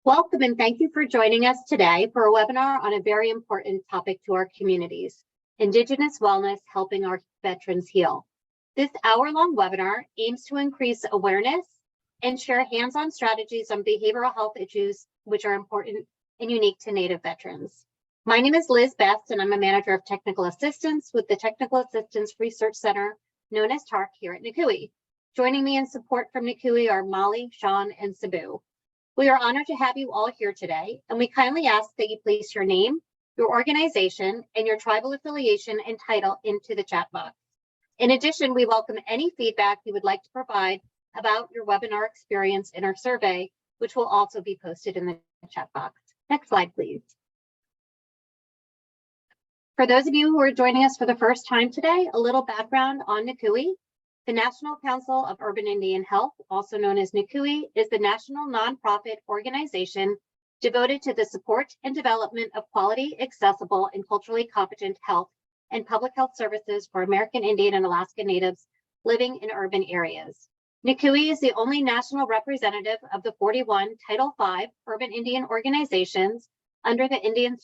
Welcome and thank you for joining us today for a webinar on a very important topic to our communities, Indigenous wellness, helping our veterans heal. This hour-long webinar aims to increase awareness and share hands-on strategies on behavioral health issues which are important and unique to Native veterans. My name is Liz Best and I'm a manager of technical assistance with the Technical Assistance Research Center, known as TARC, here at NCUI. Joining me in support from NCUI are Molly, Sean, and Sabu. We are honored to have you all here today, and we kindly ask that you place your name, your organization, and your tribal affiliation and title into the chat box. In addition, we welcome any feedback you would like to provide about your webinar experience in our survey, which will also be posted in the chat box. Next slide, please. For those of you who are joining us for the first time today, a little background on NCUI. The National Council of Urban Indian Health, also known as NCUI, is the national nonprofit organization devoted to the support and development of quality, accessible, and culturally competent health and public health services for American Indian and Alaska Natives living in urban areas. NCUI is the only national representative of the 41 Title V urban Indian organizations under the Indian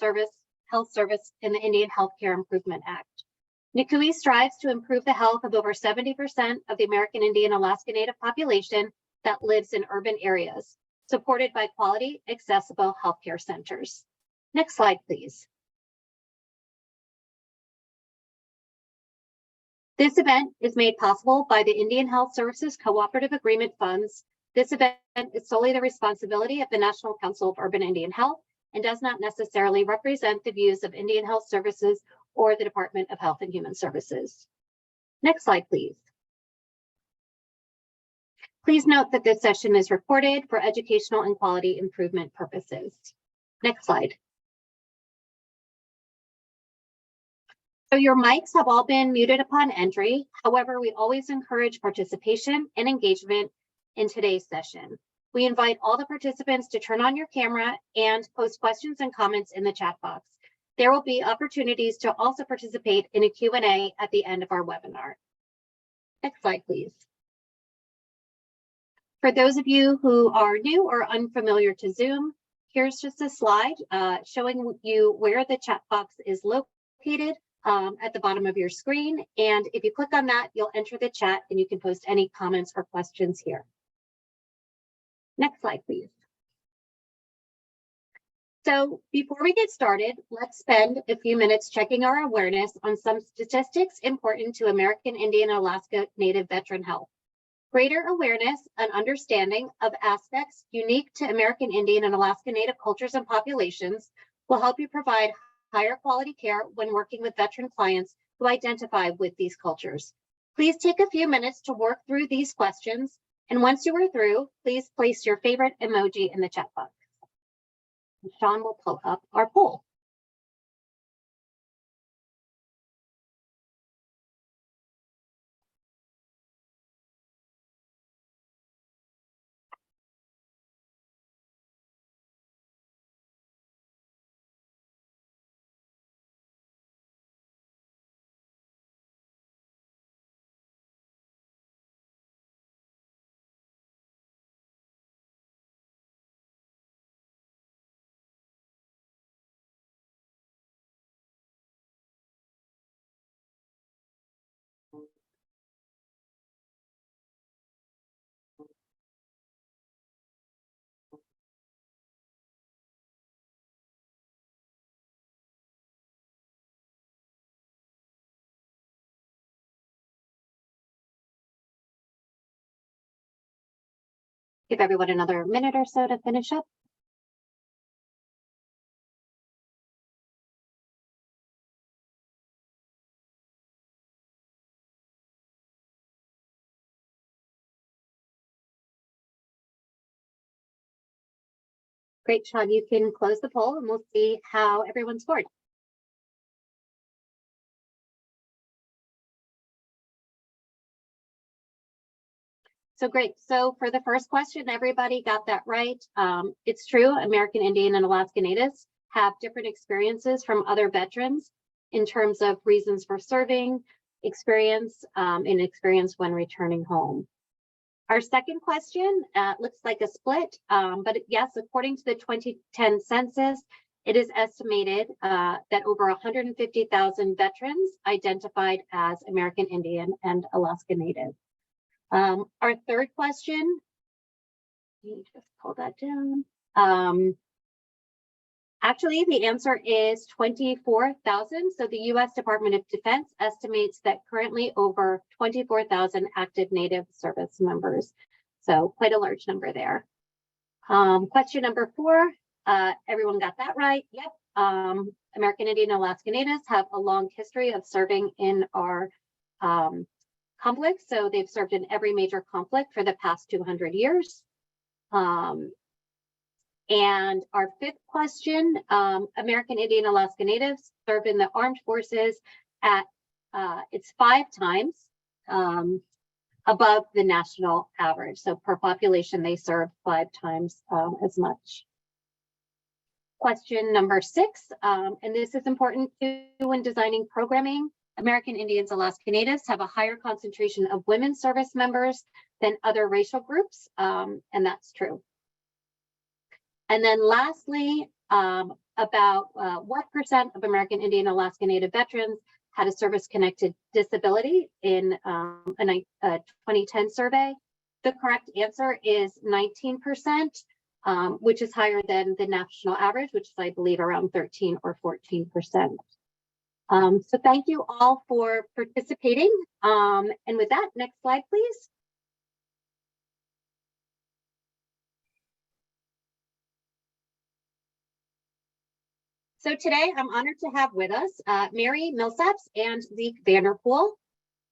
Health Service and the Indian Healthcare Improvement Act. NCUI strives to improve the health of over 70% of the American Indian Alaska Native population that lives in urban areas, supported by quality, accessible healthcare centers. Next slide, please. This event is made possible by the Indian Health Services Cooperative Agreement Funds. This event is solely the responsibility of the National Council of Urban Indian Health and does not necessarily represent the views of Indian Health Services or the Department of Health and Human Services. Next slide, please. Please note that this session is recorded for educational and quality improvement purposes. Next slide. So your mics have all been muted upon entry. However, we always encourage participation and engagement in today's session. We invite all the participants to turn on your camera and post questions and comments in the chat box. There will be opportunities to also participate in a Q&A at the end of our webinar. Next slide, please. For those of you who are new or unfamiliar to Zoom, here's just a slide showing you where the chat box is located at the bottom of your screen. And if you click on that, you'll enter the chat and you can post any comments or questions here. Next slide, please. So before we get started, let's spend a few minutes checking our awareness on some statistics important to American Indian and Alaska Native veteran health. Greater awareness and understanding of aspects unique to American Indian and Alaska Native cultures and populations will help you provide higher quality care when working with veteran clients who identify with these cultures. Please take a few minutes to work through these questions. And once you are through, please place your favorite emoji in the chat box. Sean will pull up our poll. Give everyone another minute or so to finish up. Great, Sean, you can close the poll and we'll see how everyone scored. So great. So for the first question, everybody got that right. It's true, American Indian and Alaska Natives have different experiences from other veterans in terms of reasons for serving, experience, and experience when returning home. Our second question looks like a split, but yes, according to the 2010 census, it is estimated that over 150,000 veterans identified as American Indian and Alaska Native. Our third question, let me just pull that down. Actually, the answer is 24,000. So the U.S. Department of Defense estimates that currently over 24,000 active Native service members. So quite a large number there. Question number 4, everyone got that right? Yep. American Indian and Alaska Natives have a long history of serving in our conflicts. So they've served in every major conflict for the past 200 years. And our fifth question, American Indian Alaska Natives served in the armed forces at, it's 5 times above the national average. So per population, they serve 5 times as much. Question number 6, and this is important too when designing programming. American Indians, Alaska Natives have a higher concentration of women service members than other racial groups, and that's true. And then lastly, about what % of American Indian Alaska Native veterans had a service-connected disability in a 2010 survey? The correct answer is 19%, which is higher than the national average, which is, I believe, around 13 or 14%. So thank you all for participating. And with that, next slide, please. So today I'm honored to have with us Mary Milsaps and Zeke Vanderpool.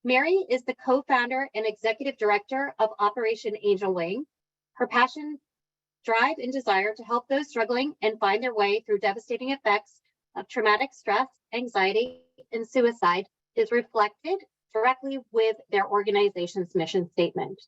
Mary is the co-founder and executive director of Operation Angel Wing. Her passion, drive, and desire to help those struggling and find their way through devastating effects of traumatic stress, anxiety, and suicide is reflected directly with their organization's mission statement.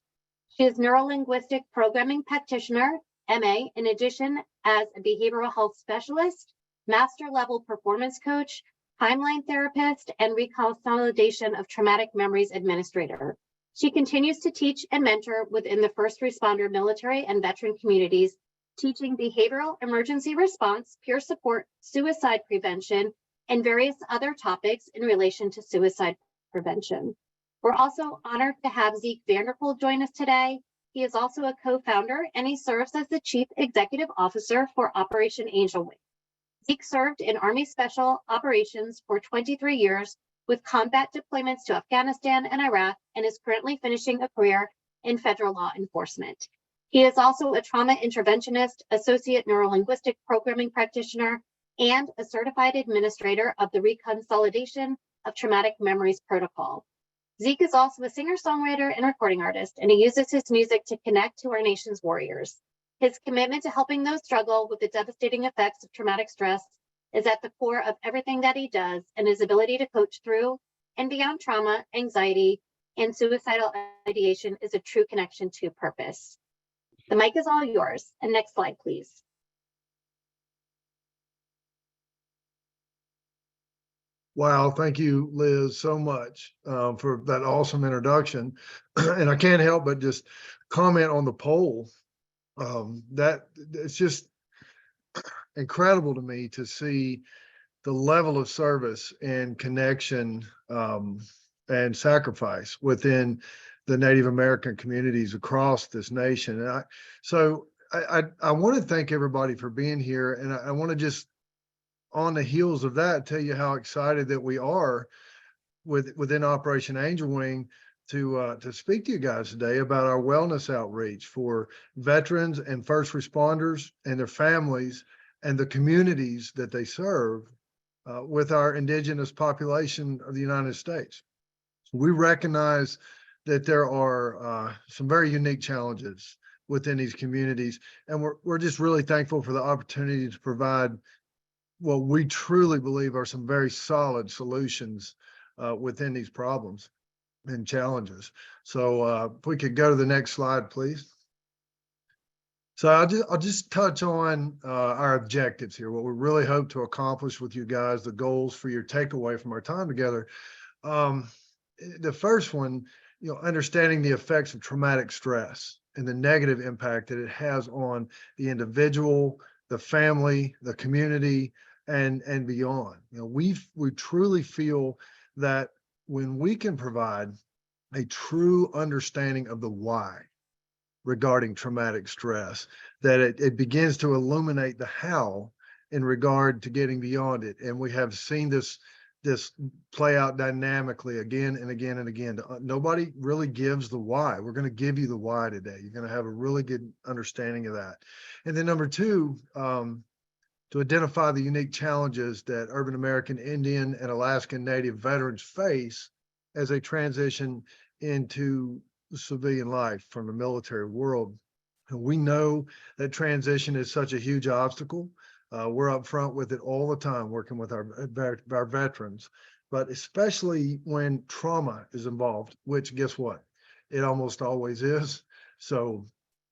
She is neuro-linguistic programming practitioner, MA, in addition as a behavioral health specialist, master level performance coach, timeline therapist, and reconsolidation of traumatic memories administrator. She continues to teach and mentor within the first responder, military, and veteran communities, teaching behavioral emergency response, peer support, suicide prevention, and various other topics in relation to suicide prevention. We're also honored to have Zeke Vanderpool join us today. He is also a co-founder, and he serves as the Chief Executive Officer for Operation Angel Wing. Zeke served in Army Special Operations for 23 years with combat deployments to Afghanistan and Iraq, and is currently finishing a career in federal law enforcement. He is also a trauma interventionist, associate neurolinguistic programming practitioner, and a certified administrator of the Reconsolidation of Traumatic Memories Protocol. Zeke is also a singer-songwriter and recording artist, and he uses his music to connect to our nation's warriors. His commitment to helping those struggle with the devastating effects of traumatic stress is at the core of everything that he does, and his ability to coach through and beyond trauma, anxiety, and suicidal ideation is a true connection to purpose. The mic is all yours. And next slide, please. Wow, thank you, Liz, so much for that awesome introduction. And I can't help but just comment on the poll. That it's just incredible to me to see the level of service and connection and sacrifice within the Native American communities across this nation. And I want to thank everybody for being here, and I want to just, on the heels of that, tell you how excited that we are within Operation Angel Wing to speak to you guys today about our wellness outreach for veterans and first responders and their families and the communities that they serve with our indigenous population of the United States. We recognize that there are some very unique challenges within these communities, and we're just really thankful for the opportunity to provide what we truly believe are some very solid solutions within these problems and challenges. So if we could go to the next slide, please. So I'll just touch on our objectives here, what we really hope to accomplish with you guys, the goals for your takeaway from our time together. The first one understanding the effects of traumatic stress and the negative impact that it has on the individual, the family, the community, and beyond. We truly feel that when we can provide a true understanding of the why regarding traumatic stress, that it begins to illuminate the how in regard to getting beyond it. And we have seen this play out dynamically again and again and again. Nobody really gives the why. We're going to give you the why today. You're going to have a really good understanding of that. And then number two, to identify the unique challenges that urban American Indian and Alaskan Native veterans face as they transition into civilian life from the military world. And we know that transition is such a huge obstacle. We're up front with it all the time, working with our veterans, but especially when trauma is involved, which guess what? It almost always is. So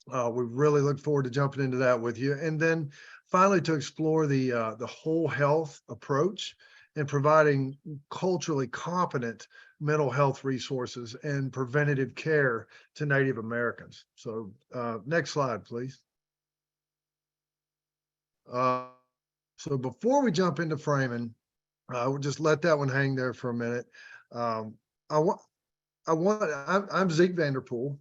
we really look forward to jumping into that with you. And then finally, to explore the whole health approach and providing culturally competent mental health resources and preventative care to Native Americans. So next slide, please. So before we jump into framing, we'll just let that one hang there for a minute. I'm Zeke Vanderpool.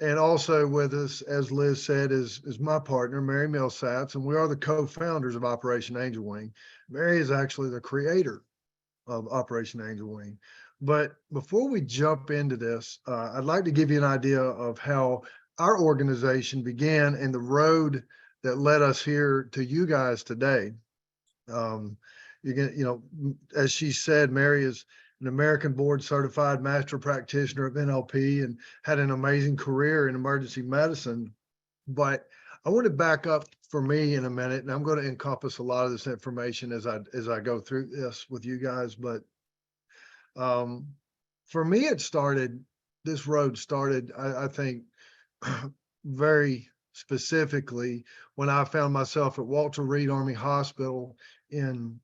And also with us, as Liz said, is my partner, Mary Milsaps, and we are the co-founders of Operation Angel Wing. Mary is actually the creator of Operation Angel Wing. But before we jump into this, I'd like to give you an idea of how our organization began and the road that led us here to you guys today. As she said, Mary is an American board certified master practitioner of NLP and had an amazing career in emergency medicine. But I want to back up for me in a minute, and I'm going to encompass a lot of this information as I go through this with you guys. But for me, this road started, I think, very specifically when I found myself at Walter Reed Army Hospital in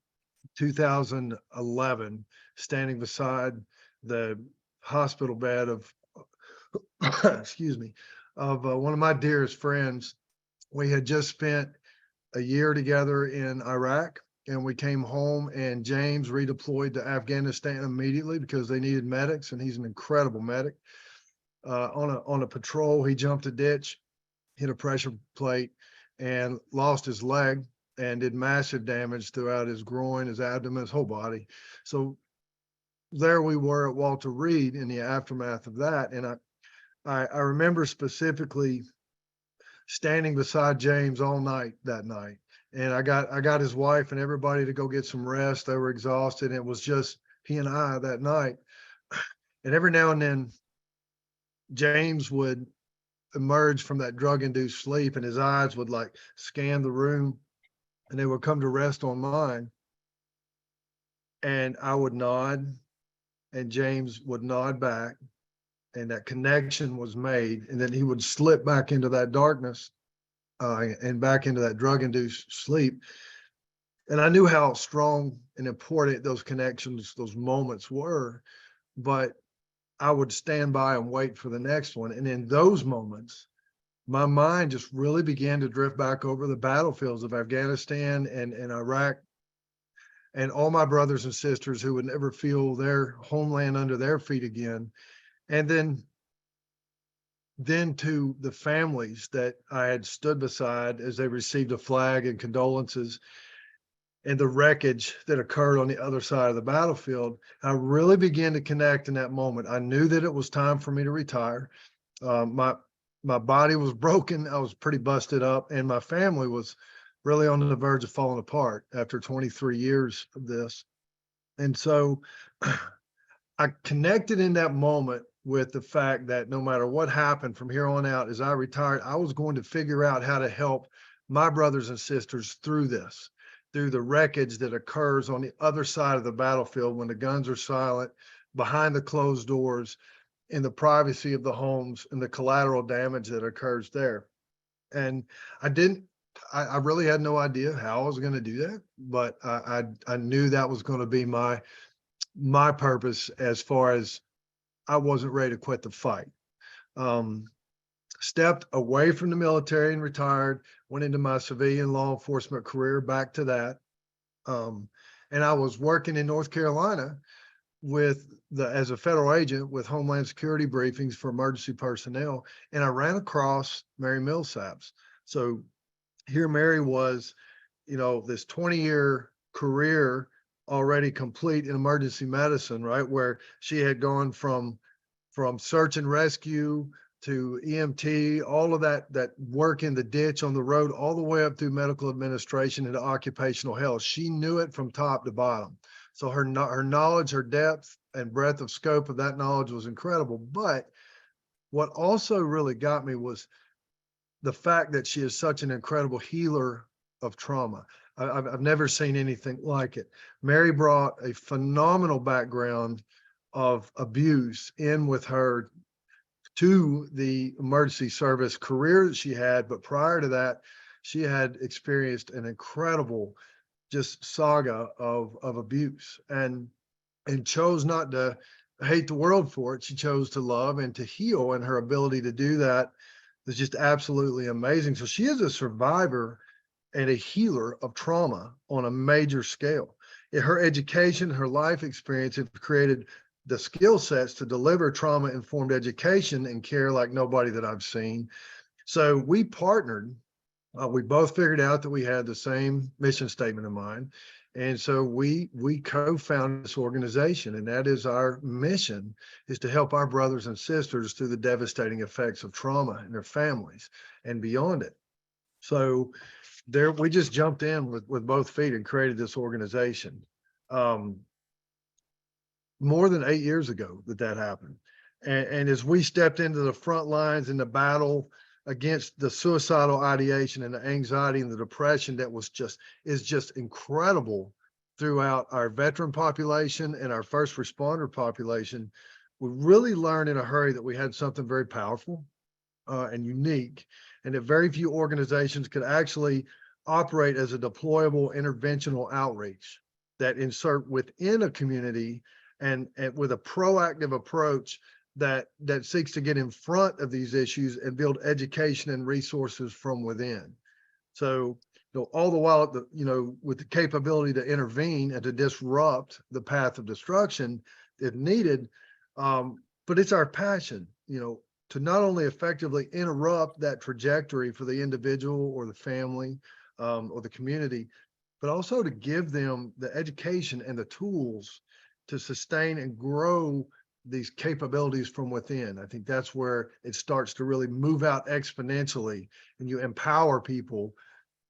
2011, standing beside the hospital bed of, excuse me, of one of my dearest friends. We had just spent a year together in Iraq, and we came home, and James redeployed to Afghanistan immediately because they needed medics, and he's an incredible medic. On a patrol, he jumped a ditch, hit a pressure plate, and lost his leg and did massive damage throughout his groin, his abdomen, his whole body. So there we were at Walter Reed in the aftermath of that. And I remember specifically standing beside James all night that night. And I got his wife and everybody to go get some rest. They were exhausted. It was just he and I that night. And every now and then, James would emerge from that drug-induced sleep, and his eyes would like scan the room, and they would come to rest on mine. And I would nod, and James would nod back, and that connection was made. And then he would slip back into that darkness and back into that drug-induced sleep. And I knew how strong and important those connections, those moments were, but I would stand by and wait for the next one. And in those moments, my mind just really began to drift back over the battlefields of Afghanistan and Iraq, and all my brothers and sisters who would never feel their homeland under their feet again. And then to the families that I had stood beside as they received a flag and condolences, and the wreckage that occurred on the other side of the battlefield. I really began to connect in that moment. I knew that it was time for me to retire. My body was broken. I was pretty busted up, and my family was really on the verge of falling apart after 23 years of this. And so I connected in that moment with the fact that no matter what happened from here on out, as I retired, I was going to figure out how to help my brothers and sisters through this, through the wreckage that occurs on the other side of the battlefield when the guns are silent, behind the closed doors, in the privacy of the homes, and the collateral damage that occurs there. And I really had no idea how I was going to do that, but I knew that was going to be my purpose as far as I wasn't ready to quit the fight. Stepped away from the military and retired, went into my civilian law enforcement career, back to that. And I was working in North Carolina as a federal agent with Homeland Security briefings for emergency personnel. And I ran across Mary Milsaps. So here Mary was, this 20-year career already complete in emergency medicine, right? Where she had gone from search and rescue to EMT, all of that work in the ditch on the road, all the way up through medical administration into occupational health. She knew it from top to bottom. So her knowledge, her depth and breadth of scope of that knowledge was incredible. But what also really got me was the fact that she is such an incredible healer of trauma. I've never seen anything like it. Mary brought a phenomenal background of abuse in with her to the emergency service career that she had. But prior to that, she had experienced an incredible just saga of abuse and chose not to hate the world for it. She chose to love and to heal, and her ability to do that is just absolutely amazing. So she is a survivor and a healer of trauma on a major scale. Her education, her life experience have created the skill sets to deliver trauma-informed education and care like nobody that I've seen. So we partnered. We both figured out that we had the same mission statement in mind. And so we co-founded this organization, and that is our mission, is to help our brothers and sisters through the devastating effects of trauma in their families and beyond it. So we just jumped in with both feet and created this organization. More than 8 years ago that happened. And as we stepped into the front lines in the battle against the suicidal ideation and the anxiety and the depression that is just incredible throughout our veteran population and our first responder population, we really learned in a hurry that we had something very powerful and unique, and that very few organizations could actually operate as a deployable interventional outreach that insert within a community and with a proactive approach that seeks to get in front of these issues and build education and resources from within. So, all the while, with the capability to intervene and to disrupt the path of destruction if needed. But it's our passion, to not only effectively interrupt that trajectory for the individual or the family or the community, but also to give them the education and the tools to sustain and grow these capabilities from within. I think that's where it starts to really move out exponentially, and you empower people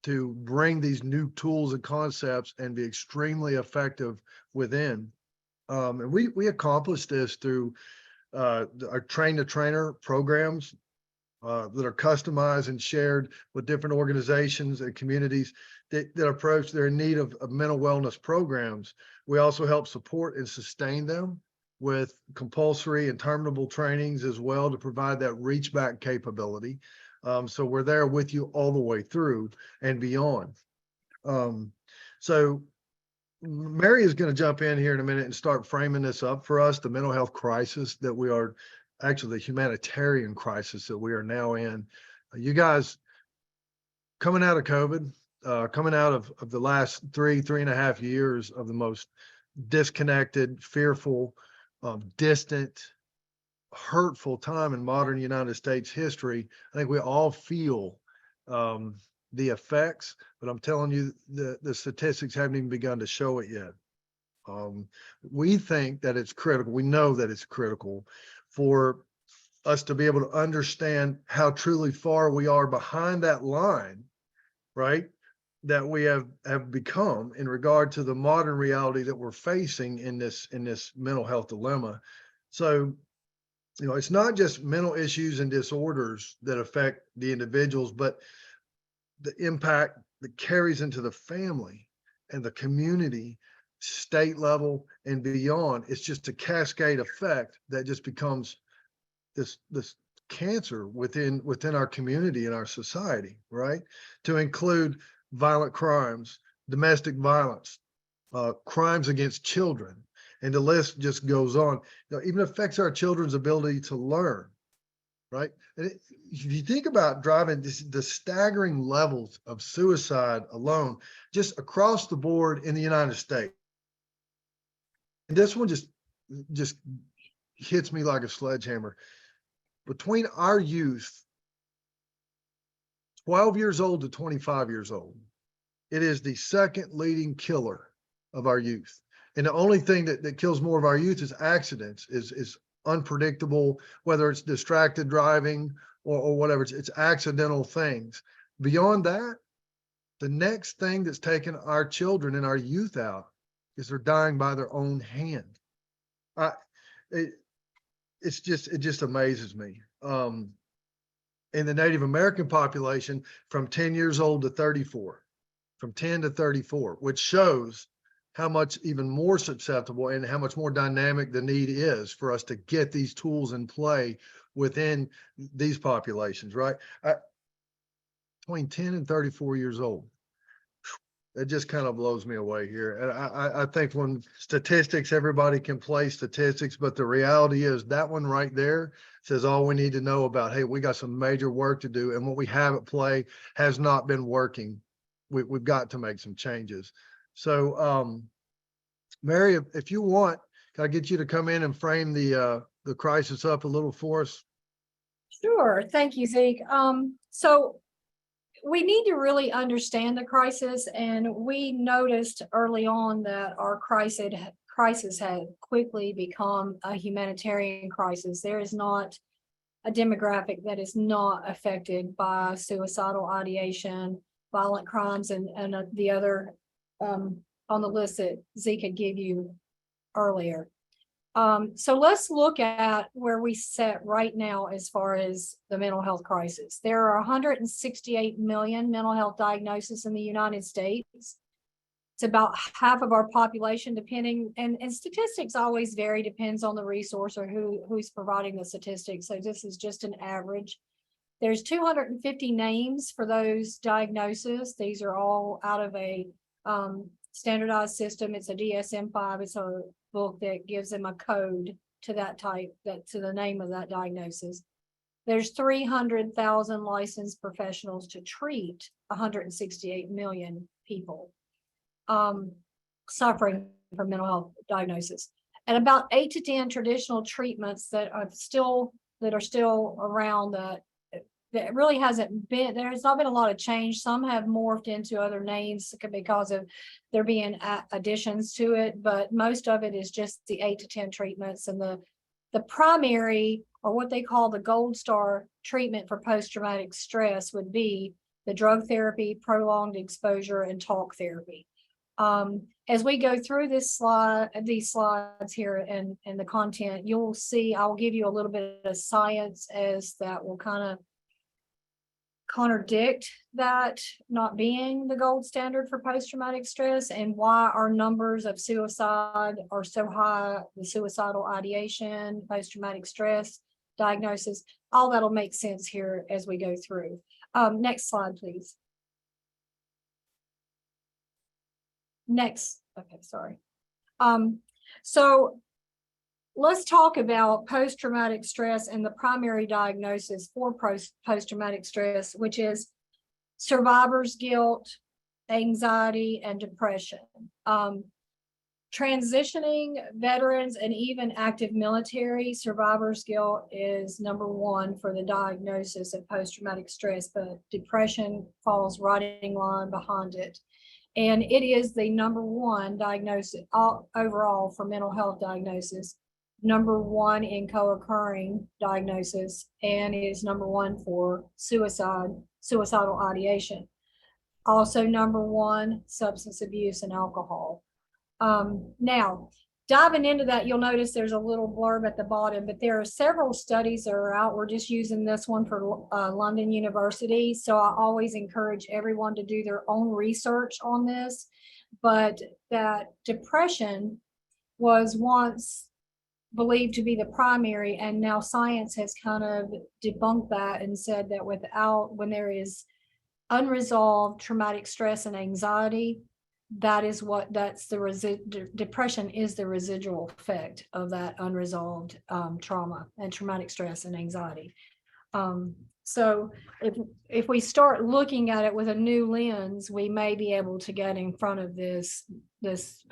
to bring these new tools and concepts and be extremely effective within. And we accomplished this through our train-the-trainer programs that are customized and shared with different organizations and communities that approach their need of mental wellness programs. We also help support and sustain them with compulsory and terminable trainings as well to provide that reach back capability. So we're there with you all the way through and beyond. So Mary is going to jump in here in a minute and start framing this up for us, the mental health crisis that we are, actually the humanitarian crisis that we are now in. You guys coming out of COVID, coming out of the last three and a half years of the most disconnected, fearful, distant, hurtful time in modern United States history. I think we all feel the effects, but I'm telling you, the statistics haven't even begun to show it yet. We think that it's critical. We know that it's critical for us to be able to understand how truly far we are behind that line, right? That we have become in regard to the modern reality that we're facing in this mental health dilemma. So, it's not just mental issues and disorders that affect the individuals, but the impact that carries into the family and the community, state level and beyond. It's just a cascade effect that just becomes this cancer within our community and our society, right? To include violent crimes, domestic violence, crimes against children, and the list just goes on. Even affects our children's ability to learn, right? And if you think about driving the staggering levels of suicide alone, just across the board in the United States, and this one just hits me like a sledgehammer. Between our youth, 12 years old to 25 years old, it is the second leading killer of our youth. And the only thing that kills more of our youth is accidents, is unpredictable, whether it's distracted driving or whatever, it's accidental things. Beyond that, the next thing that's taken our children and our youth out is they're dying by their own hand. It just amazes me. In the Native American population, from 10 years old to 34, from 10 to 34, which shows how much even more susceptible and how much more dynamic the need is for us to get these tools in play within these populations, right? Between 10 and 34 years old. It just kind of blows me away here. And I think when statistics, everybody can play statistics, but the reality is that one right there says all we need to know about, hey, we got some major work to do. And what we have at play has not been working. We've got to make some changes. So, Mary, if you want, can I get you to come in and frame the crisis up a little for us? Sure. Thank you, Zeke. So we need to really understand the crisis, and we noticed early on that our crisis had quickly become a humanitarian crisis. There is not a demographic that is not affected by suicidal ideation, violent crimes, and the other on the list that Zeke could give you earlier. So let's look at where we sit right now as far as the mental health crisis. There are 168 million mental health diagnoses in the United States. It's about half of our population, depending, and statistics always vary, depends on the resource or who's providing the statistics. So this is just an average. There's 250 names for those diagnoses. These are all out of a standardized system. It's a DSM-5. It's a book that gives them a code to that type, to the name of that diagnosis. There's 300,000 licensed professionals to treat 168 million people suffering from mental health diagnosis, and about 8 to 10 traditional treatments that are still around that really hasn't been, there's not been a lot of change. Some have morphed into other names because of there being additions to it, but most of it is just the 8 to 10 treatments. And the primary, or what they call the gold star treatment for post-traumatic stress, would be the drug therapy, prolonged exposure, and talk therapy. As we go through these slides here and the content, you'll see I'll give you a little bit of science as that will kind of contradict that not being the gold standard for post-traumatic stress, and why our numbers of suicide are so high, the suicidal ideation, post-traumatic stress diagnosis. All that'll make sense here as we go through. Next slide, please. Next. Okay, sorry. So let's talk about post-traumatic stress and the primary diagnosis for post-traumatic stress, which is survivor's guilt, anxiety, and depression. Transitioning veterans and even active military, survivor's guilt is #1 for the diagnosis of post-traumatic stress, but depression falls right in line behind it. And it is the #1 diagnosis overall for mental health diagnosis, #1 in co-occurring diagnosis, and it is #1 for suicidal ideation. Also #1, substance abuse and alcohol. Now, diving into that, you'll notice there's a little blurb at the bottom, but there are several studies that are out. We're just using this one for London University. So I always encourage everyone to do their own research on this. But that depression was once believed to be the primary, and now science has kind of debunked that and said that when there is unresolved traumatic stress and anxiety, that's the depression is the residual effect of that unresolved trauma and traumatic stress and anxiety. So if we start looking at it with a new lens, we may be able to get in front of this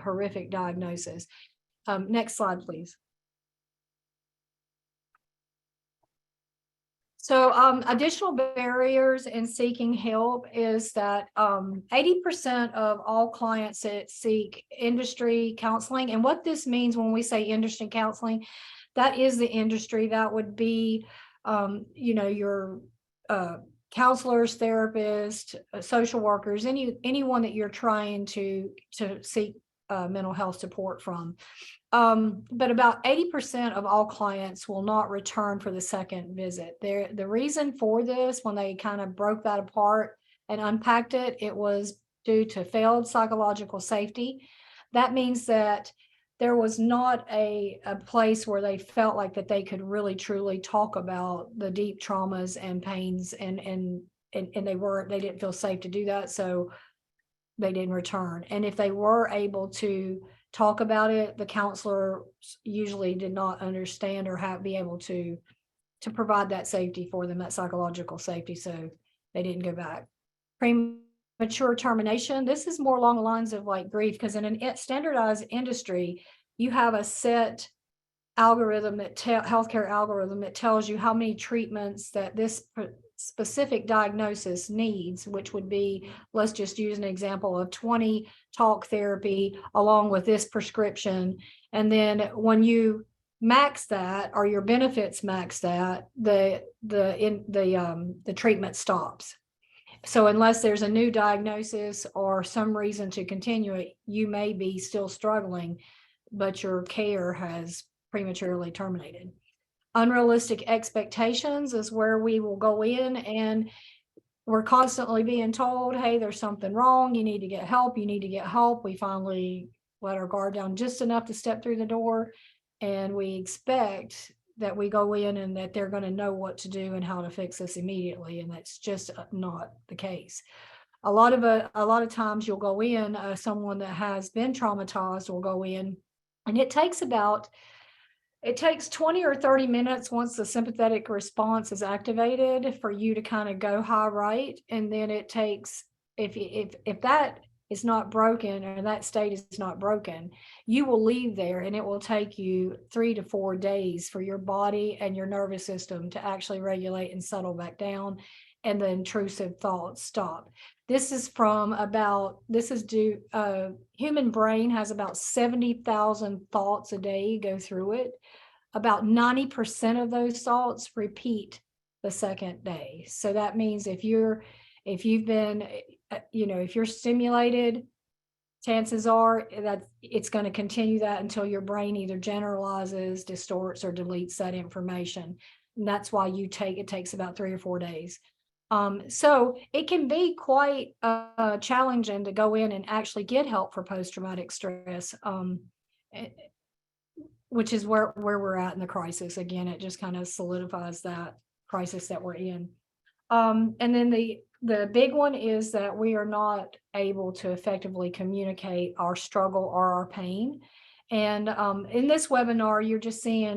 horrific diagnosis. Next slide, please. So additional barriers in seeking help is that 80% of all clients that seek industry counseling, and what this means when we say industry counseling, that is the industry. That would be, your counselors, therapists, social workers, anyone that you're trying to seek mental health support from. But about 80% of all clients will not return for the second visit. The reason for this, when they kind of broke that apart and unpacked it, it was due to failed psychological safety. That means that there was not a place where they felt like that they could really truly talk about the deep traumas and pains, and they didn't feel safe to do that, so they didn't return. And if they were able to talk about it, the counselor usually did not understand or be able to provide that safety for them, that psychological safety, so they didn't go back. Premature termination, this is more along the lines of like grief, because in a standardized industry, you have a set algorithm healthcare algorithm that tells you how many treatments that this specific diagnosis needs, which would be, let's just use an example of 20 talk therapy along with this prescription. And then when you max that, or your benefits max that, the treatment stops. So unless there's a new diagnosis or some reason to continue it, you may be still struggling, but your care has prematurely terminated. Unrealistic expectations is where we will go in and we're constantly being told, hey, there's something wrong. You need to get help. You need to get help. We finally let our guard down just enough to step through the door, and we expect that we go in and that they're going to know what to do and how to fix this immediately. And that's just not the case. A lot of times you'll go in, someone that has been traumatized will go in, and it takes 20 or 30 minutes once the sympathetic response is activated for you to kind of go high right. And then it takes, if that is not broken, or that state is not broken, you will leave there, and it will take you 3 to 4 days for your body and your nervous system to actually regulate and settle back down, and the intrusive thoughts stop. Human brain has about 70,000 thoughts a day go through it. About 90% of those thoughts repeat the second day. So that means if you're stimulated, chances are that it's going to continue that until your brain either generalizes, distorts, or deletes that information. And that's why it takes about 3 or 4 days. So it can be quite challenging to go in and actually get help for post-traumatic stress, which is where we're at in the crisis. Again, it just kind of solidifies that crisis that we're in. And then the big one is that we are not able to effectively communicate our struggle or our pain. And in this webinar,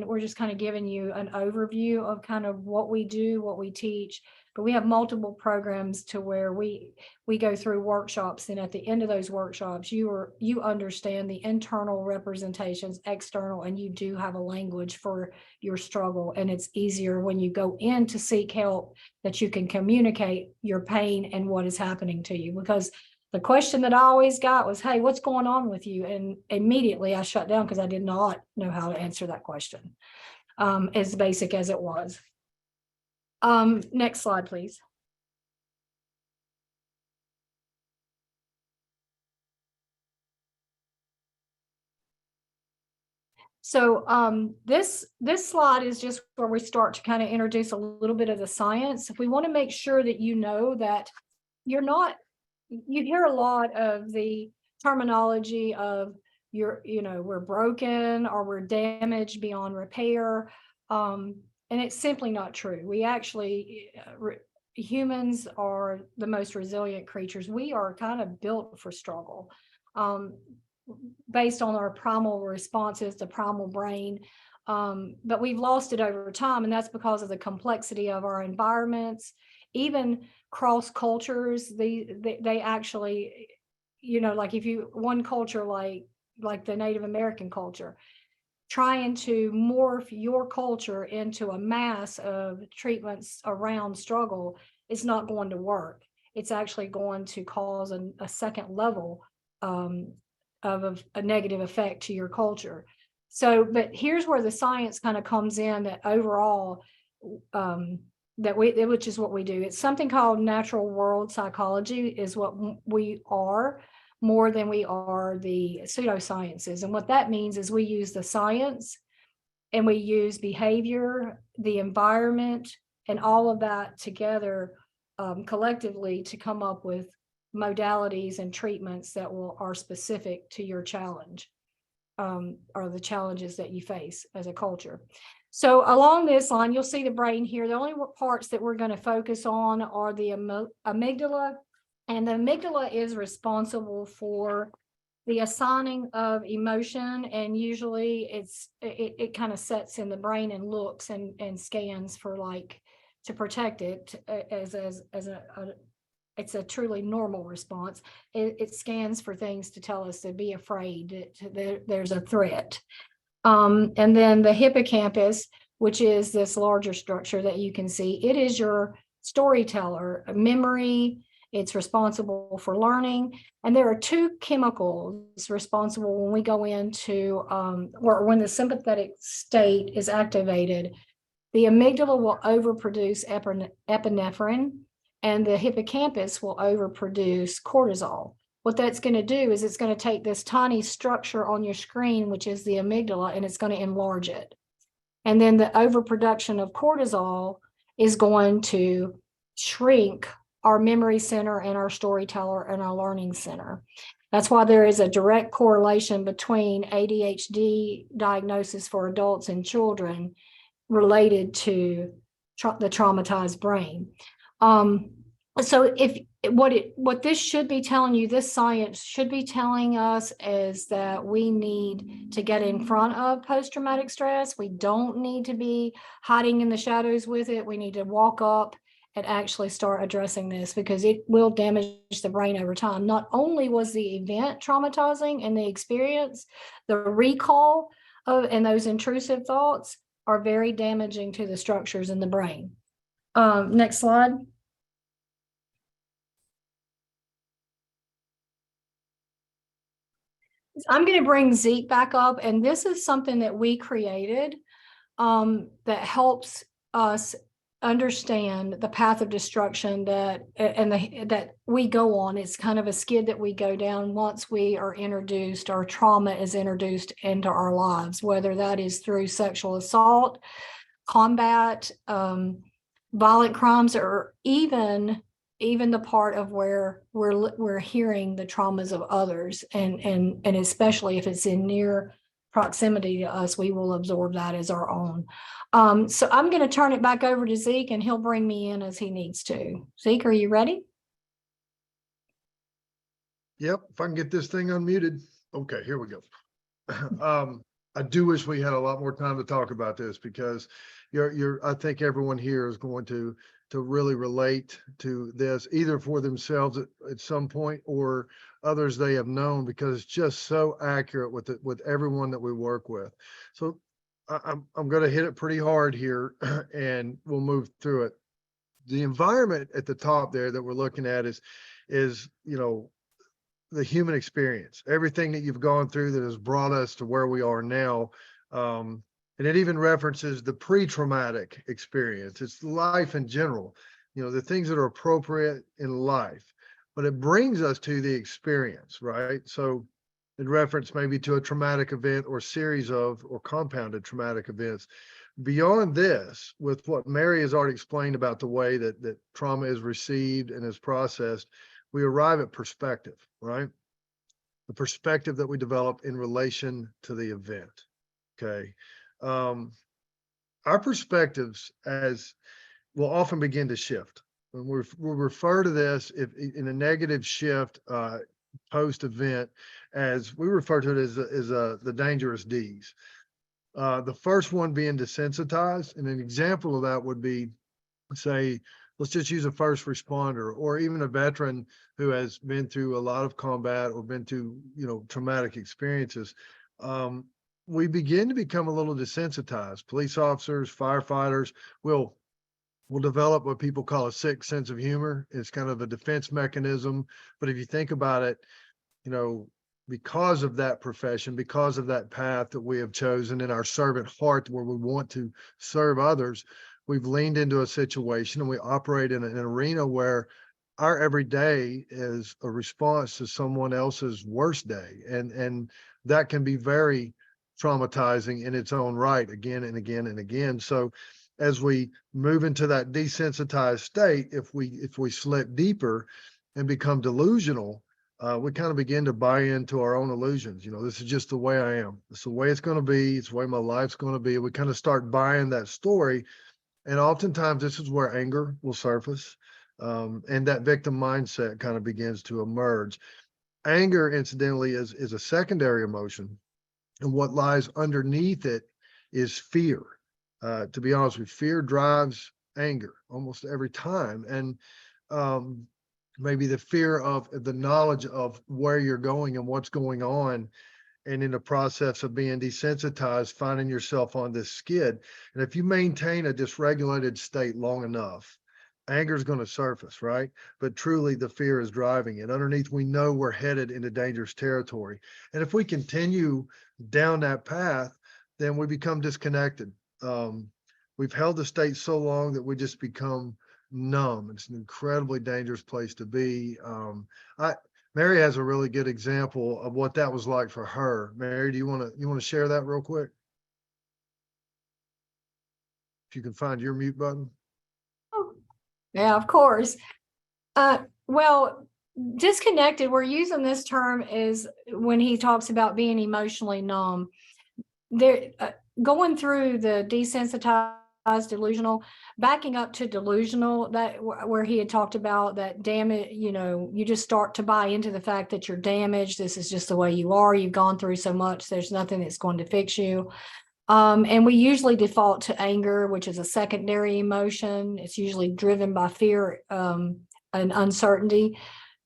we're just kind of giving you an overview of kind of what we do, what we teach. But we have multiple programs to where we go through workshops, and at the end of those workshops, you understand the internal representations, external, and you do have a language for your struggle. And it's easier when you go in to seek help that you can communicate your pain and what is happening to you. Because the question that I always got was, hey, what's going on with you? And immediately I shut down because I did not know how to answer that question, as basic as it was. Next slide, please. So this slide is just where we start to kind of introduce a little bit of the science. If we want to make sure that you know that you hear a lot of the terminology of we're broken or we're damaged beyond repair. And it's simply not true. We actually, humans are the most resilient creatures. We are kind of built for struggle. um, based on our primal responses, the primal brain. But we've lost it over time, and that's because of the complexity of our environments. Even cross cultures, they actually, like if you one culture like the Native American culture, trying to morph your culture into a mass of treatments around struggle is not going to work. It's actually going to cause a second level of a negative effect to your culture. So, but here's where the science kind of comes in, that overall, which is what we do. It's something called natural world psychology is what we are, more than we are the pseudosciences. And what that means is we use the science and we use behavior, the environment, and all of that together collectively to come up with modalities and treatments that are specific to your challenge, or the challenges that you face as a culture. So along this line, you'll see the brain here. The only parts that we're going to focus on are the amygdala. And the amygdala is responsible for the assigning of emotion, and usually it kind of sets in the brain and looks and scans for to protect it as it's a truly normal response. It scans for things to tell us to be afraid, there's a threat. And then the hippocampus, which is this larger structure that you can see, it is your storyteller, memory. It's responsible for learning. And there are two chemicals responsible when we go into, or when the sympathetic state is activated. The amygdala will overproduce epinephrine, and the hippocampus will overproduce cortisol. What that's going to do is it's going to take this tiny structure on your screen, which is the amygdala, and it's going to enlarge it. And then the overproduction of cortisol is going to shrink our memory center and our storyteller and our learning center. That's why there is a direct correlation between ADHD diagnosis for adults and children related to the traumatized brain. So what this should be telling you, this science should be telling us, is that we need to get in front of post-traumatic stress. We don't need to be hiding in the shadows with it. We need to walk up and actually start addressing this, because it will damage the brain over time. Not only was the event traumatizing and the experience, the recall and those intrusive thoughts are very damaging to the structures in the brain. Next slide. I'm going to bring Zeke back up, and this is something that we created that helps us understand the path of destruction that we go on. It's kind of a skid that we go down once we are introduced, or trauma is introduced into our lives, whether that is through sexual assault, combat, violent crimes, or even the part of where we're hearing the traumas of others, and especially if it's in near proximity to us, we will absorb that as our own. So I'm going to turn it back over to Zeke, and he'll bring me in as he needs to. Zeke, are you ready? Yep, if I can get this thing unmuted. Okay, here we go. I do wish we had a lot more time to talk about this, because I think everyone here is going to really relate to this, either for themselves at some point or others they have known, because it's just so accurate with everyone that we work with. So I'm going to hit it pretty hard here and we'll move through it. The environment at the top there that we're looking at is the human experience, everything that you've gone through that has brought us to where we are now. And it even references the pre-traumatic experience. It's life in general, the things that are appropriate in life, but it brings us to the experience, right? So in reference maybe to a traumatic event or series of or compounded traumatic events. Beyond this, with what Mary has already explained about the way that trauma is received and is processed, we arrive at perspective, right? The perspective that we develop in relation to the event. Okay. Our perspectives will often begin to shift. And we'll refer to this in a negative shift post-event, as we refer to it as the dangerous Ds. The first one being desensitized, and an example of that would be, say, let's just use a first responder or even a veteran who has been through a lot of combat or been through, traumatic experiences. We begin to become a little desensitized. Police officers, firefighters will develop what people call a sick sense of humor. It's kind of a defense mechanism. But if you think about it, because of that profession, because of that path that we have chosen in our servant heart where we want to serve others, we've leaned into a situation and we operate in an arena where our everyday is a response to someone else's worst day. And that can be very traumatizing in its own right, again and again and again. So as we move into that desensitized state, if we slip deeper and become delusional, we kind of begin to buy into our own illusions. This is just the way I am. It's the way it's going to be. It's the way my life's going to be. We kind of start buying that story. And oftentimes this is where anger will surface. And that victim mindset kind of begins to emerge. Anger, incidentally, is a secondary emotion. And what lies underneath it is fear. To be honest with you, fear drives anger almost every time. And maybe the fear of the knowledge of where you're going and what's going on. And in the process of being desensitized, finding yourself on this skid. And if you maintain a dysregulated state long enough, anger is going to surface, right? But truly the fear is driving it. Underneath, we know we're headed into dangerous territory. And if we continue down that path, then we become disconnected. We've held the state so long that we just become numb. It's an incredibly dangerous place to be. Mary has a really good example of what that was like for her. Mary, do you want to share that real quick? If you can find your mute button. Oh, yeah, of course. Well, disconnected, we're using this term is when he talks about being emotionally numb. There, going through the desensitized, delusional, backing up to delusional, that where he had talked about that damage, you just start to buy into the fact that you're damaged. This is just the way you are. You've gone through so much. There's nothing that's going to fix you. And we usually default to anger, which is a secondary emotion. It's usually driven by fear and uncertainty.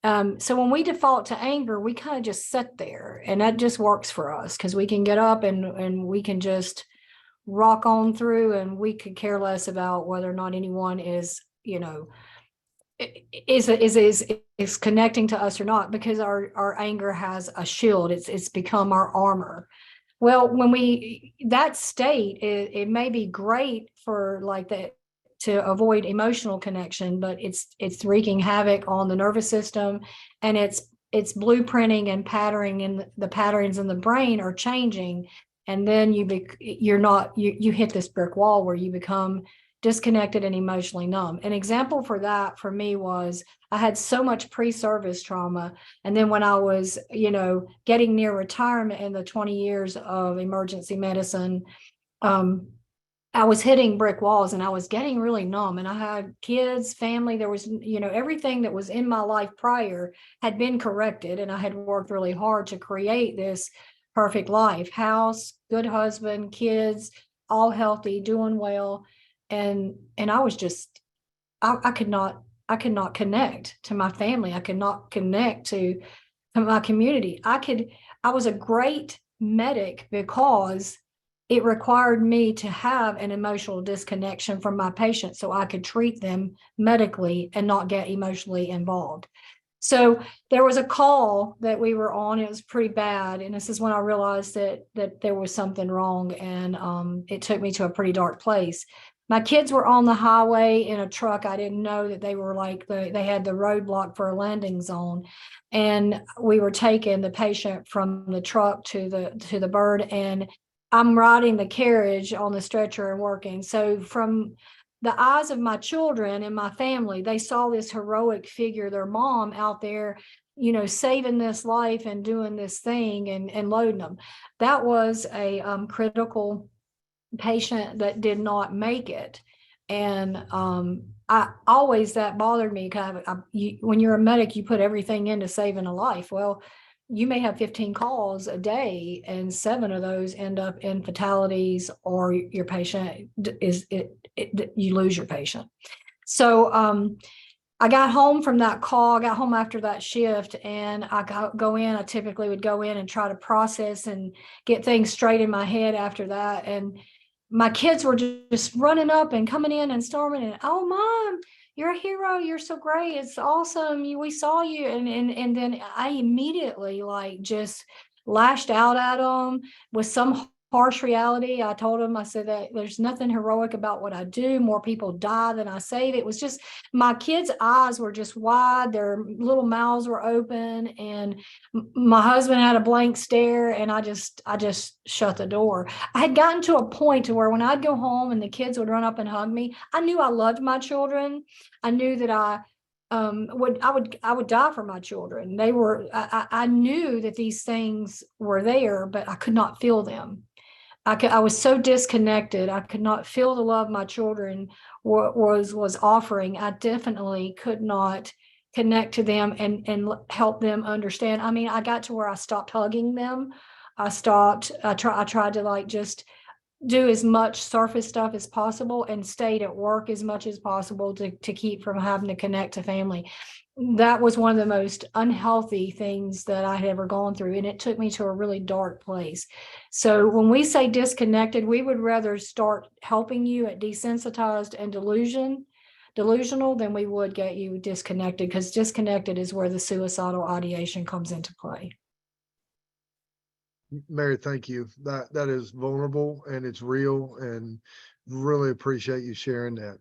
So when we default to anger, we kind of just sit there, and that just works for us because we can get up and we can just rock on through, and we could care less about whether or not anyone is connecting to us or not, because our anger has a shield. It's become our armor. Well, when that state, it may be great for like that to avoid emotional connection, but it's wreaking havoc on the nervous system, and it's blueprinting and patterning, and the patterns in the brain are changing. And then you hit this brick wall where you become disconnected and emotionally numb. An example for that for me was I had so much pre-service trauma. And then when I was, getting near retirement in the 20 years of emergency medicine, I was hitting brick walls and I was getting really numb, and I had kids, family. There was, everything that was in my life prior had been corrected, and I had worked really hard to create this perfect life, house, good husband, kids, all healthy, doing well. And I was just, I could not connect to my family. I could not connect to my community. I was a great medic because it required me to have an emotional disconnection from my patients so I could treat them medically and not get emotionally involved. So there was a call that we were on. It was pretty bad. And this is when I realized that there was something wrong. And it took me to a pretty dark place. My kids were on the highway in a truck. I didn't know that they were they had the roadblock for a landing zone. And we were taking the patient from the truck to the bird. And I'm riding the carriage on the stretcher and working. So from the eyes of my children and my family, they saw this heroic figure, their mom out there, saving this life and doing this thing and loading them. That was a critical patient that did not make it. And that bothered me, because when you're a medic, you put everything into saving a life. Well, you may have 15 calls a day, and 7 of those end up in fatalities, or your patient you lose your patient. So I got home from that call. I got home after that shift, and I typically would go in and try to process and get things straight in my head after that. And my kids were just running up and coming in and storming, and, oh, Mom, you're a hero. You're so great. It's awesome. We saw you. And then I immediately just lashed out at them with some harsh reality. I told them, I said that there's nothing heroic about what I do. More people die than I save. It was just, my kids' eyes were just wide. Their little mouths were open, and my husband had a blank stare, and I just shut the door. I had gotten to a point to where when I'd go home and the kids would run up and hug me, I knew I loved my children. I knew that I would die for my children. I knew that these things were there, but I could not feel them. I was so disconnected. I could not feel the love my children was offering. I definitely could not connect to them and help them understand. I mean, I got to where I stopped hugging them. I tried to just do as much surface stuff as possible, and stayed at work as much as possible to keep from having to connect to family. That was one of the most unhealthy things that I had ever gone through, and it took me to a really dark place. So when we say disconnected, we would rather start helping you at desensitized and delusional than we would get you disconnected, because disconnected is where the suicidal ideation comes into play. Mary, thank you. That is vulnerable, and it's real, and really appreciate you sharing that.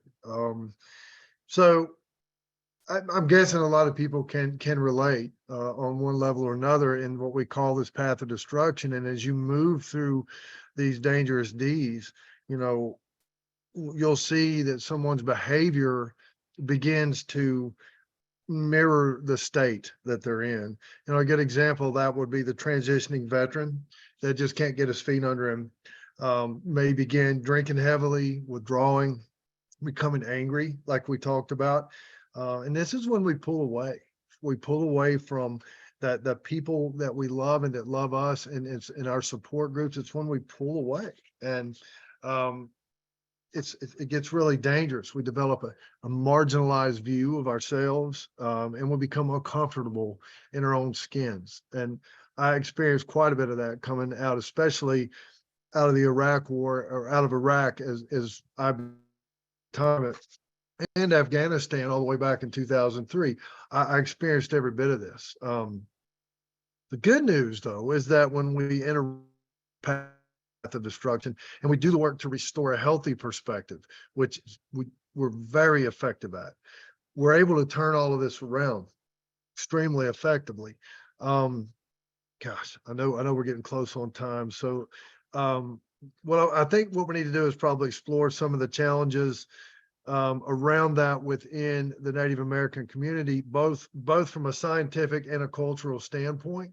So I'm guessing a lot of people can relate on one level or another in what we call this path of destruction. And as you move through these dangerous deeds, you'll see that someone's behavior begins to mirror the state that they're in. A good example of that would be the transitioning veteran that just can't get his feet under him, may begin drinking heavily, withdrawing, becoming angry, like we talked about. And this is when we pull away. We pull away from the people that we love and that love us, and it's in our support groups. It's when we pull away, and it gets really dangerous. We develop a marginalized view of ourselves, and we become uncomfortable in our own skins. And I experienced quite a bit of that coming out, especially out of the Iraq war, or out of Iraq as I time it, and Afghanistan all the way back in 2003. I experienced every bit of this. The good news, though, is that when we enter path of destruction and we do the work to restore a healthy perspective, which we're very effective at, we're able to turn all of this around extremely effectively. Gosh, I know we're getting close on time. So I think what we need to do is probably explore some of the challenges around that within the Native American community, both from a scientific and a cultural standpoint.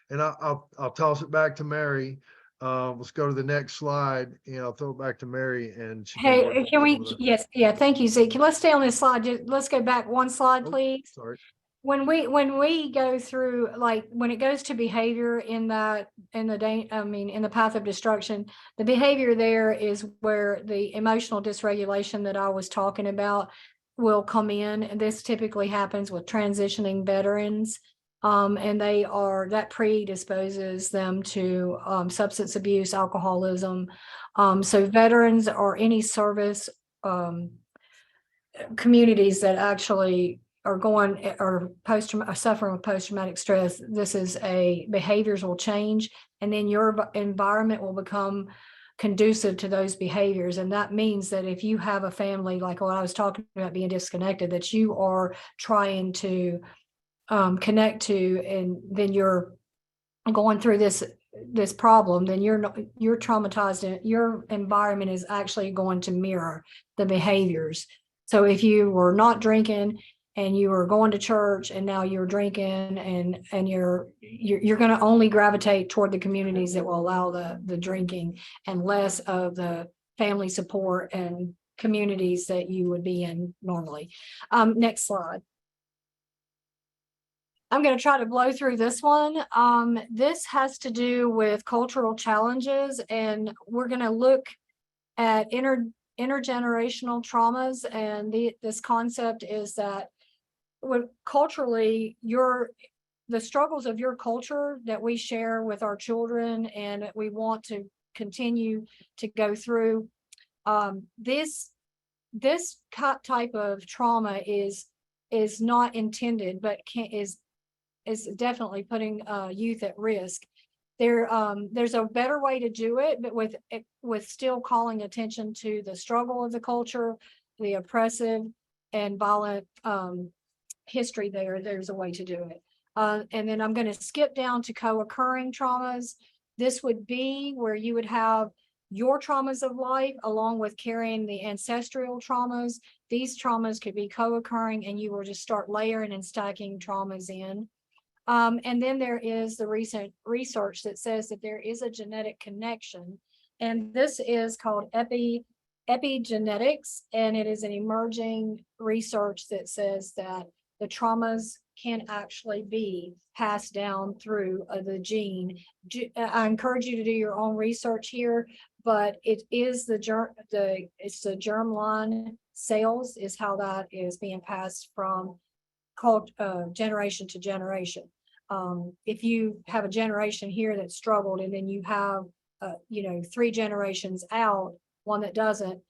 And I'll toss it back to Mary. Let's go to the next slide, and I'll throw it back to Mary. And Can we? Yes, yeah. Thank you, Zeke. Let's stay on this slide. Let's go back one slide, please. Sorry. When we go through, when it goes to behavior in the path of destruction, the behavior there is where the emotional dysregulation that I was talking about will come in. And this typically happens with transitioning veterans. And that predisposes them to substance abuse, alcoholism. So veterans or any service communities that actually are suffering with post-traumatic stress, behaviors will change, and then your environment will become conducive to those behaviors. And that means that if you have a family, like what I was talking about being disconnected, that you are trying to connect to, and then you're going through this problem, then you're traumatized, and your environment is actually going to mirror the behaviors. So if you were not drinking and you were going to church, and now you're drinking, and you're going to only gravitate toward the communities that will allow the drinking, and less of the family support and communities that you would be in normally. Next slide. I'm going to try to blow through this one. This has to do with cultural challenges, and we're going to look at intergenerational traumas. And this concept is that culturally, the struggles of your culture that we share with our children and we want to continue to go through, this type of trauma is not intended, but is definitely putting youth at risk. There's a better way to do it, but with still calling attention to the struggle of the culture, the oppressive and violent history there's a way to do it. And then I'm going to skip down to co-occurring traumas. This would be where you would have your traumas of life along with carrying the ancestral traumas. These traumas could be co-occurring, and you will just start layering and stacking traumas in. And then there is the recent research that says that there is a genetic connection, and this is called epigenetics, and it is an emerging research that says that the traumas can actually be passed down through the gene. I encourage you to do your own research here, but it is the germline cells is how that is being passed from generation to generation. If you have a generation here that struggled, and then you have 3 generations out, one that doesn't,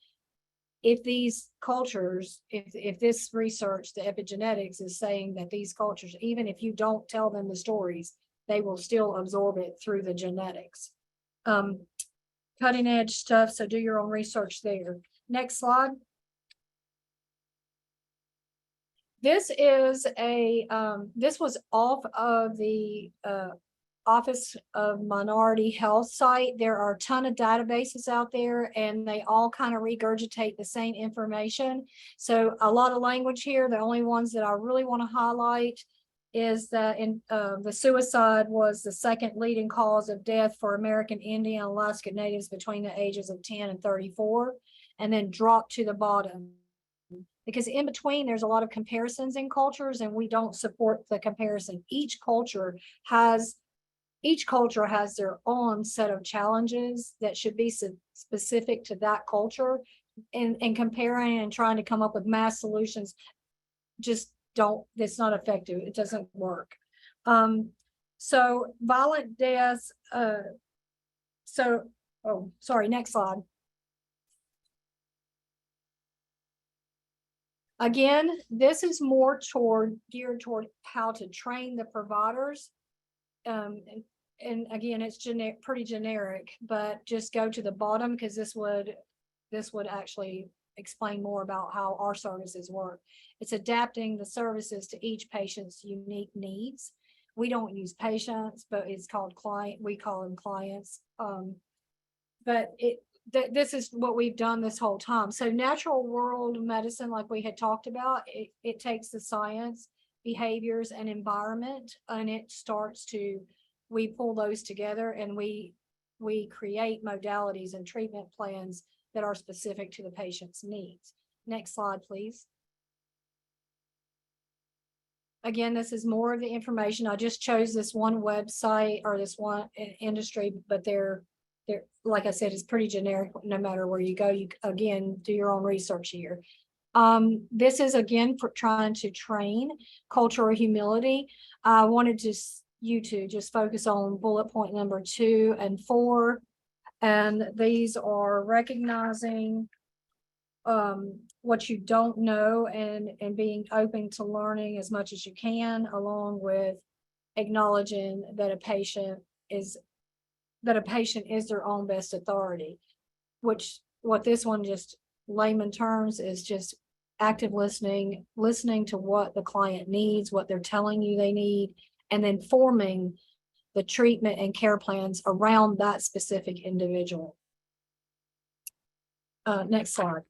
if these cultures, if this research, the epigenetics, is saying that these cultures, even if you don't tell them the stories, they will still absorb it through the genetics. Cutting edge stuff, so do your own research there. Next slide. This is this was off of the Office of Minority Health site. There are a ton of databases out there, and they all kind of regurgitate the same information. So a lot of language here. The only ones that I really want to highlight is that the suicide was the second leading cause of death for American Indian and Alaska Natives between the ages of 10 and 34, and then dropped to the bottom. Because in between, there's a lot of comparisons in cultures, and we don't support the comparison. Each culture has their own set of challenges that should be specific to that culture, and comparing and trying to come up with mass solutions it's not effective. It doesn't work. So violent deaths. Next slide. Again, this is more geared toward how to train the providers. And again, it's pretty generic, but just go to the bottom, because this would actually explain more about how our services work. It's adapting the services to each patient's unique needs. We don't use patients, but it's called client. We call them clients. But this is what we've done this whole time. So natural world medicine, like we had talked about, it takes the science, behaviors, and environment, and we pull those together, and we create modalities and treatment plans that are specific to the patient's needs. Next slide, please. Again, this is more of the information. I just chose this one website or this one industry, but they're like I said, it's pretty generic. No matter where you go, you again do your own research here. This is again for trying to train cultural humility. I wanted you to just focus on bullet point number 2 and 4, and these are recognizing what you don't know and being open to learning as much as you can, along with acknowledging that a patient is their own best authority, what this one, just layman terms, is just active listening to what the client needs, what they're telling you they need, and then forming the treatment and care plans around that specific individual. Next slide.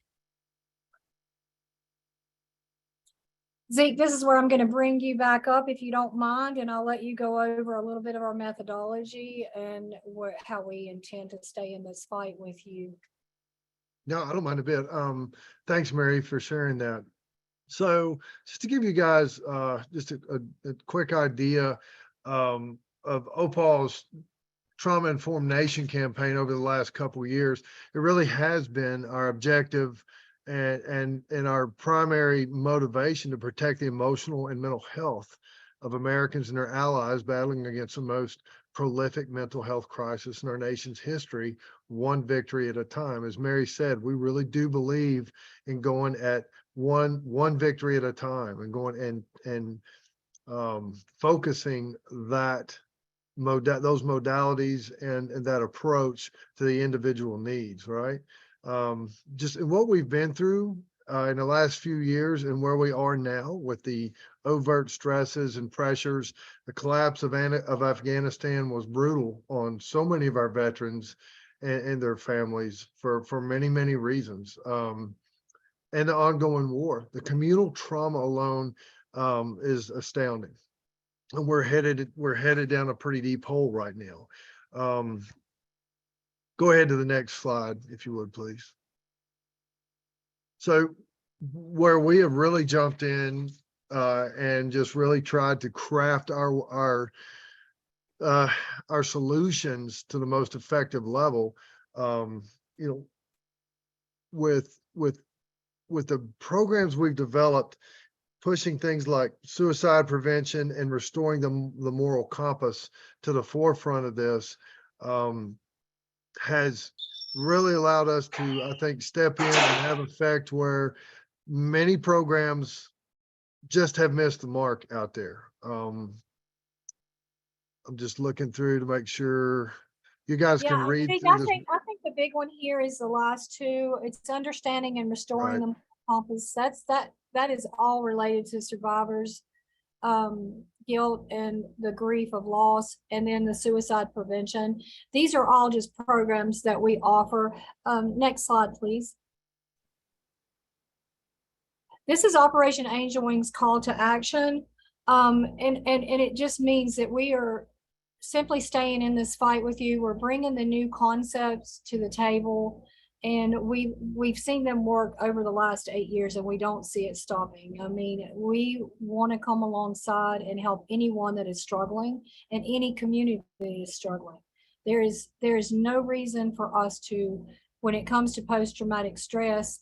Zeke, this is where I'm going to bring you back up, if you don't mind, and I'll let you go over a little bit of our methodology and how we intend to stay in this fight with you. No, I don't mind a bit. Thanks, Mary, for sharing that. So just to give you guys just a quick idea of OPAL's Trauma Informed Nation campaign over the last couple of years, it really has been our objective and our primary motivation to protect the emotional and mental health of Americans and their allies battling against the most prolific mental health crisis in our nation's history, one victory at a time. As Mary said, we really do believe in going at one victory at a time and going and focusing those modalities and that approach to the individual needs, right? Just in what we've been through in the last few years and where we are now with the overt stresses and pressures, the collapse of Afghanistan was brutal on so many of our veterans and their families for many, many reasons. And the ongoing war, the communal trauma alone is astounding. And we're headed down a pretty deep hole right now. Go ahead to the next slide, if you would, please. So where we have really jumped in and just really tried to craft our solutions to the most effective level, with the programs we've developed, pushing things like suicide prevention and restoring the moral compass to the forefront of this has really allowed us to, I think, step in and have effect where many programs just have missed the mark out there. I'm just looking through to make sure you guys can read Zeke, through I this. think the big one here is the last two. It's understanding and restoring the compass. That is all related to survivors, guilt and the grief of loss, and then the suicide prevention. These are all just programs that we offer. Next slide, please. This is Operation Angel Wings call to action. And it just means that we are simply staying in this fight with you. We're bringing the new concepts to the table, and we've seen them work over the last 8 years, and we don't see it stopping. I mean, we want to come alongside and help anyone that is struggling and any community that is struggling. There is no reason for us to, when it comes to post-traumatic stress,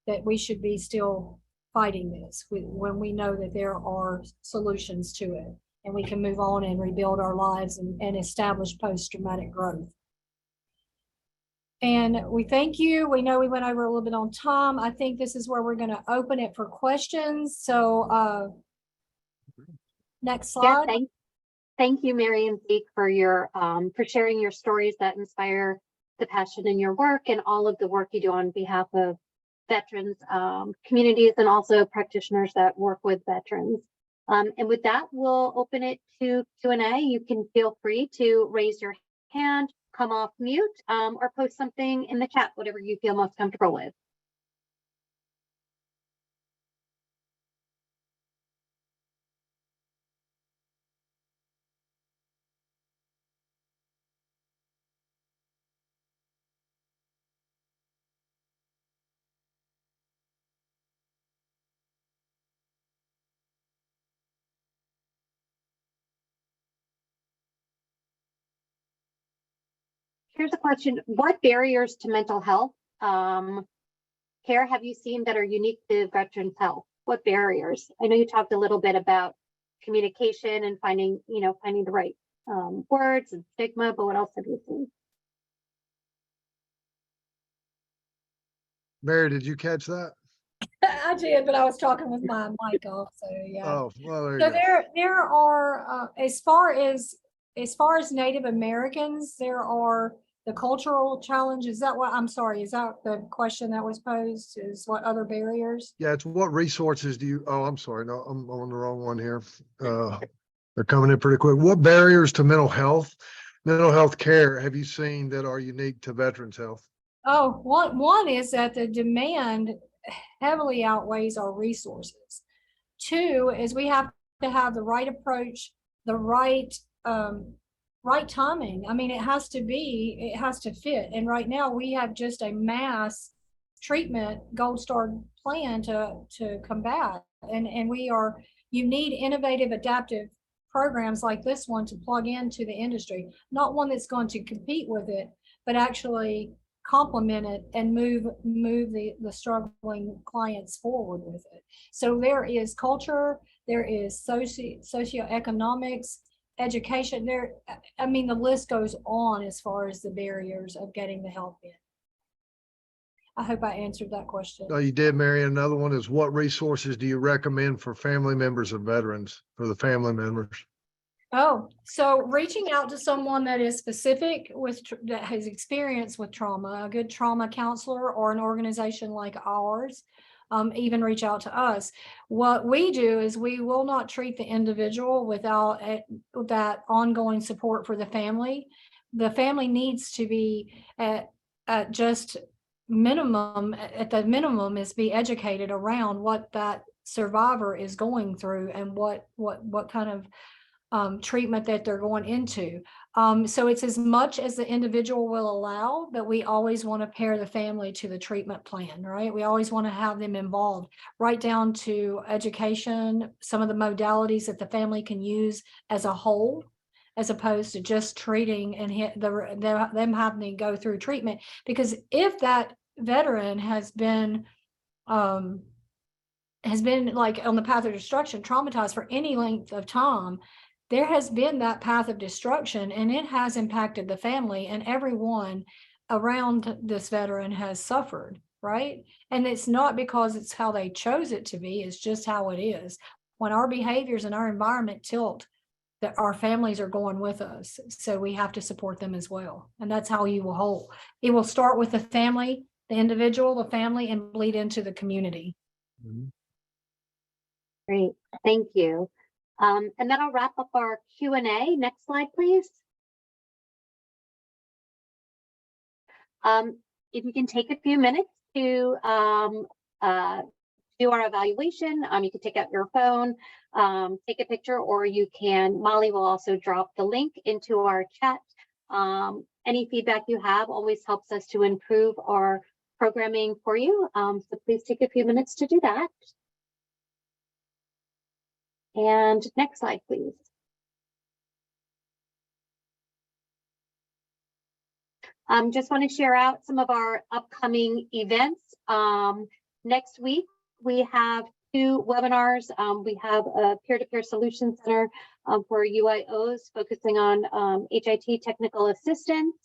that we should be still fighting this when we know that there are solutions to it, and we can move on and rebuild our lives and establish post-traumatic growth. And we thank you. We know we went over a little bit on time. I think this is where we're going to open it for questions. So next slide. Yeah, thank you, Mary and Zeke, for sharing your stories that inspire the passion in your work and all of the work you do on behalf of veterans, communities, and also practitioners that work with veterans. And with that, we'll open it to Q&A. You can feel free to raise your hand, come off mute, or post something in the chat, whatever you feel most comfortable with. Here's a question. What barriers to mental health care have you seen that are unique to veterans' health? What barriers? I know you talked a little bit about communication and finding the right words and stigma, but what else have you seen? Mary, did you catch that? I did, but I was talking with my mic off, so yeah. Oh, well, there you So go. there are as far as Native Americans, there are the cultural challenges. Is that what, I'm sorry, is that the question that was posed? Is what other barriers? Yeah, it's what resources do you, oh, I'm sorry, no, I'm on the wrong one here. They're coming in pretty quick. What barriers to mental health care have you seen that are unique to veterans' health? Oh, one is that the demand heavily outweighs our resources. Two is we have to have the right approach, the right timing. I mean, it has to fit. And right now we have just a mass treatment gold star plan to combat. And you need innovative, adaptive programs like this one to plug into the industry, not one that's going to compete with it, but actually complement it and move the struggling clients forward with it. So there is culture, there is socioeconomics, education there. I mean, the list goes on as far as the barriers of getting the help in. I hope I answered that question. No, you did, Mary. Another one is, what resources do you recommend for family members of veterans, for the family members? Oh, so reaching out to someone that is specific that has experience with trauma, a good trauma counselor or an organization like ours, even reach out to us. What we do is we will not treat the individual without that ongoing support for the family. The family needs to be at just minimum, at the minimum, is be educated around what that survivor is going through and what kind of treatment that they're going into. So it's as much as the individual will allow, but we always want to pair the family to the treatment plan, right? We always want to have them involved, right down to education, some of the modalities that the family can use as a whole, as opposed to just treating and them having to go through treatment. Because if that veteran has been like on the path of destruction, traumatized for any length of time, there has been that path of destruction, and it has impacted the family, and everyone around this veteran has suffered, right? And it's not because it's how they chose it to be, it's just how it is. When our behaviors and our environment tilt, that our families are going with us. So we have to support them as well. And that's how you will hold. It will start with the family, the individual, the family, and bleed into the community. Great, thank you. And that'll wrap up our Q&A. Next slide, please. If you can take a few minutes to do our evaluation, you can take out your phone, take a picture, or you can, Molly will also drop the link into our chat. Any feedback you have always helps us to improve our programming for you. So please take a few minutes to do that. And next slide, please. Just want to share out some of our upcoming events. Next week, we have 2 webinars. We have a peer-to-peer solution center for UIOs focusing on HIT technical assistance.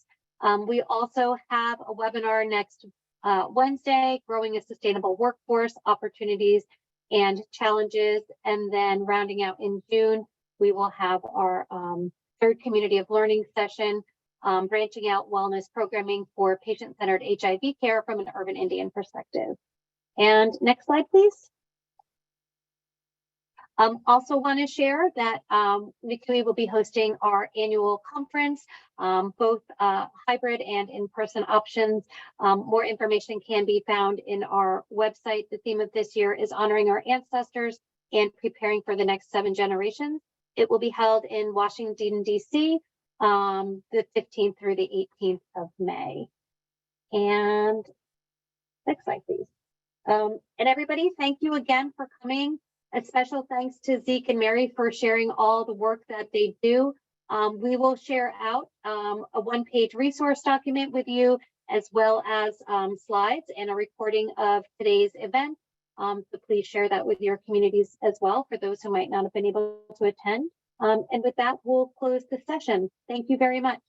We also have a webinar next Wednesday, Growing a Sustainable Workforce, Opportunities and Challenges. And then rounding out in June, we will have our 3rd Community of Learning session, branching out wellness programming for patient-centered HIV care from an urban Indian perspective. And next slide, please. Also want to share that NCUE will be hosting our annual conference, both hybrid and in-person options. More information can be found in our website. The theme of this year is honoring our ancestors and preparing for the next 7 generations. It will be held in Washington, D.C., the 15th through the 18th of May. And next slide, please. And everybody, thank you again for coming. A special thanks to Zeke and Mary for sharing all the work that they do. We will share out a 1-page resource document with you, as well as slides and a recording of today's event. So please share that with your communities as well, for those who might not have been able to attend. And with that, we'll close the session. Thank you very much.